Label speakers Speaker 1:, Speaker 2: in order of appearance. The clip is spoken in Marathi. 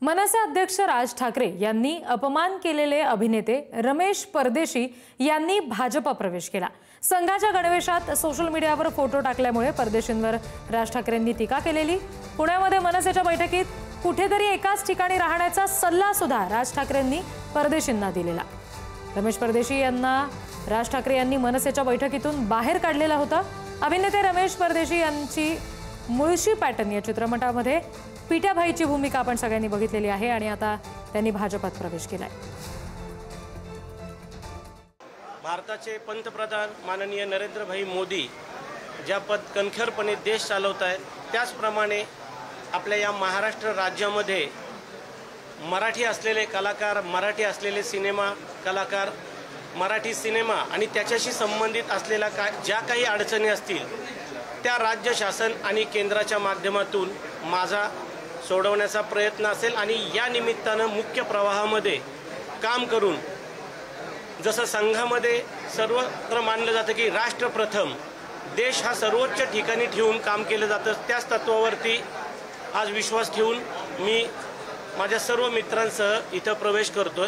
Speaker 1: मनसे अध्यक्ष राज ठाकरे यांनी अपमान केलेले अभिनेते रमेश परदेशी यांनी भाजप प्रवेश केला। संघाच्या गणवेशात सोशल मीडियावर फोटो टाकल्यामुळे परदेशींवर राज ठाकरेंनी टीका केलेली। पुण्यामध्ये मनसेच्या बैठकीत कुठेतरी एकाच ठिकाणी राहण्याचा सल्ला सुद्धा राज ठाकरेंनी परदेशींना दिलेला। रमेश परदेशी यांना राज ठाकरे यांनी मनसेच्या बैठकीतून बाहेर काढलेला होता। अभिनेते रमेश परदेशी यांची मुळशी पॅटर्न या चित्रपटामध्ये पिट्याभाईची भूमिका आपण सगळ्यांनी बघितलेली आहे आणि आता त्यांनी भाजपात प्रवेश केलाय।
Speaker 2: भारताचे पंतप्रधान माननीय नरेंद्र भाई मोदी ज्या कणखरपणे देश चालवत आहेत त्याचप्रमाणे आपल्या या महाराष्ट्र राज्यामध्ये मराठी असलेले कलाकार, मराठी असलेले सिनेमा कलाकार, मराठी सिनेमा आणि त्याच्याशी संबंधित असलेल्या ज्या काही अडचणी असतील त्या राज्य शासन आणि केंद्राच्या माध्यमातून माझा सोडवण्याचा प्रयत्न असेल आणि या निमित्तानं मुख्य प्रवाहामध्ये काम करून जसं संघामध्ये सर्वत्र मानलं जातं की राष्ट्र प्रथम, देश हा सर्वोच्च ठिकाणी ठेवून काम केलं जातं, त्याच तत्वावरती आज विश्वास ठेवून मी माझ्या सर्व मित्रांसह इथं प्रवेश करतोय।